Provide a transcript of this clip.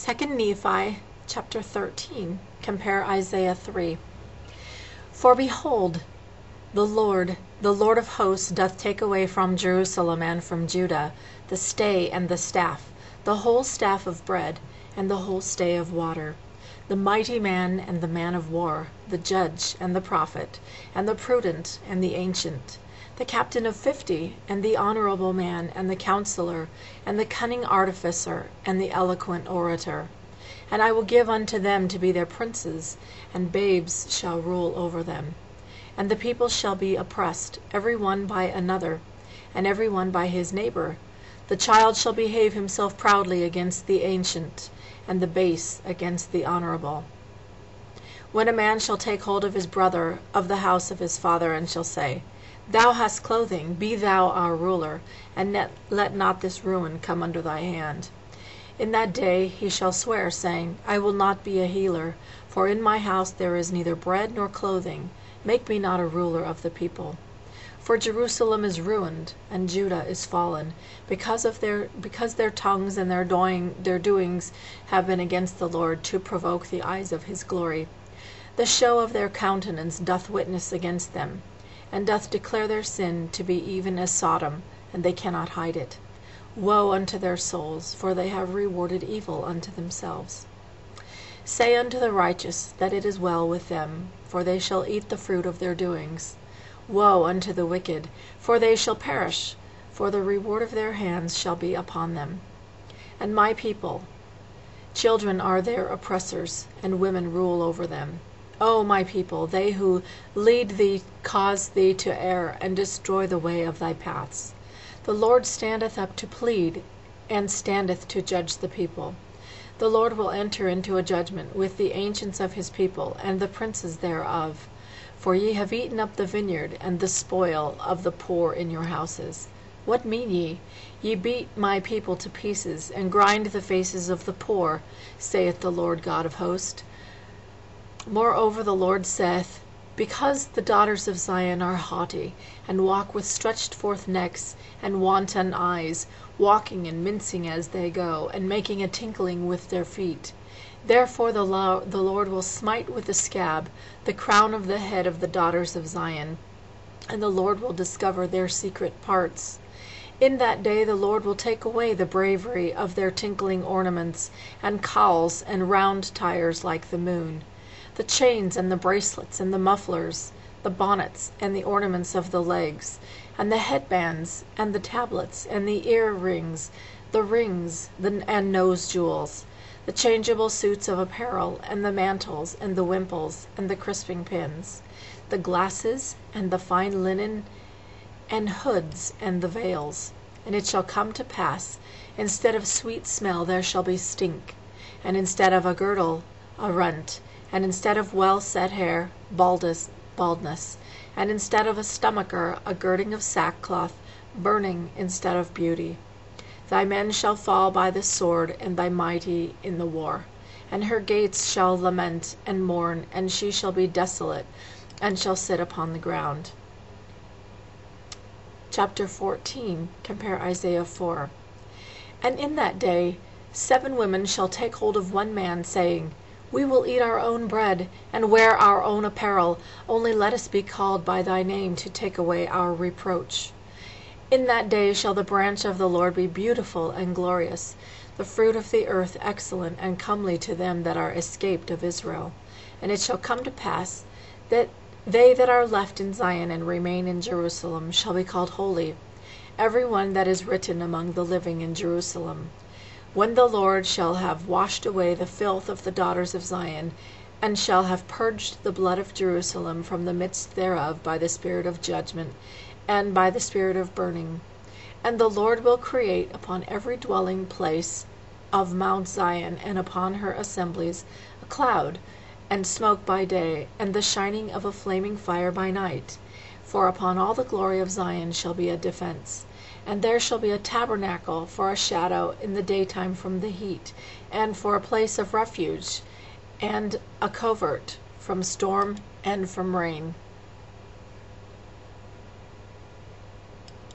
2 Nephi chapter 13. Compare Isaiah 3. For behold, the Lord of hosts, doth take away from Jerusalem and from Judah the stay and the staff, the whole staff of bread, and the whole stay of water, the mighty man and the man of war, the judge and the prophet, and the prudent and the ancient, the captain of 50, and the honorable man, and the counselor, and the cunning artificer, and the eloquent orator. And I will give unto them to be their princes, and babes shall rule over them. And the people shall be oppressed, every one by another, and every one by his neighbor. The child shall behave himself proudly against the ancient, and the base against the honorable. When a man shall take hold of his brother of the house of his father, and shall say, Thou hast clothing, be thou our ruler, and let not this ruin come under thy hand. In that day he shall swear, saying, I will not be a healer, for in my house there is neither bread nor clothing. Make me not a ruler of the people. For Jerusalem is ruined, and Judah is fallen, because their tongues and their doings have been against the Lord, to provoke the eyes of his glory. The show of their countenance doth witness against them, and doth declare their sin to be even as Sodom, and they cannot hide it. Woe unto their souls, for they have rewarded evil unto themselves. Say unto the righteous that it is well with them, for they shall eat the fruit of their doings. Woe unto the wicked, for they shall perish, for the reward of their hands shall be upon them. And my people, children are their oppressors, and women rule over them. O my people, they who lead thee cause thee to err, and destroy the way of thy paths. The Lord standeth up to plead, and standeth to judge the people. The Lord will enter into a judgment with the ancients of his people, and the princes thereof. For ye have eaten up the vineyard, and the spoil of the poor in your houses. What mean ye? Ye beat my people to pieces, and grind the faces of the poor, saith the Lord God of hosts. Moreover the Lord saith, Because the daughters of Zion are haughty, and walk with stretched forth necks, and wanton eyes, walking and mincing as they go, and making a tinkling with their feet. Therefore the Lord will smite with the scab the crown of the head of the daughters of Zion, and the Lord will discover their secret parts. In that day the Lord will take away the bravery of their tinkling ornaments, and cowls and round tires like the moon, the chains and the bracelets and the mufflers, the bonnets and the ornaments of the legs, and the headbands and the tablets and the earrings, the rings and nose jewels, the changeable suits of apparel, and the mantles and the wimples and the crisping pins, the glasses and the fine linen, and hoods and the veils. And it shall come to pass, instead of sweet smell there shall be stink, and instead of a girdle a runt, and instead of well set hair baldness, and instead of a stomacher a girding of sackcloth, burning instead of beauty. Thy men shall fall by the sword, and thy mighty in the war. And her gates shall lament and mourn, and she shall be desolate, and shall sit upon the ground. Chapter 14. Compare Isaiah 4. And in that day 7 women shall take hold of one man, saying, We will eat our own bread, and wear our own apparel, only let us be called by thy name, to take away our reproach. In that day shall the branch of the Lord be beautiful and glorious, the fruit of the earth excellent and comely to them that are escaped of Israel. And it shall come to pass, that they that are left in Zion and remain in Jerusalem shall be called holy, every one that is written among the living in Jerusalem. When the Lord shall have washed away the filth of the daughters of Zion, and shall have purged the blood of Jerusalem from the midst thereof by the spirit of judgment, and by the spirit of burning. And the Lord will create upon every dwelling place of Mount Zion, and upon her assemblies, a cloud, and smoke by day, and the shining of a flaming fire by night. For upon all the glory of Zion shall be a defense. And there shall be a tabernacle for a shadow in the daytime from the heat, and for a place of refuge, and a covert from storm and from rain.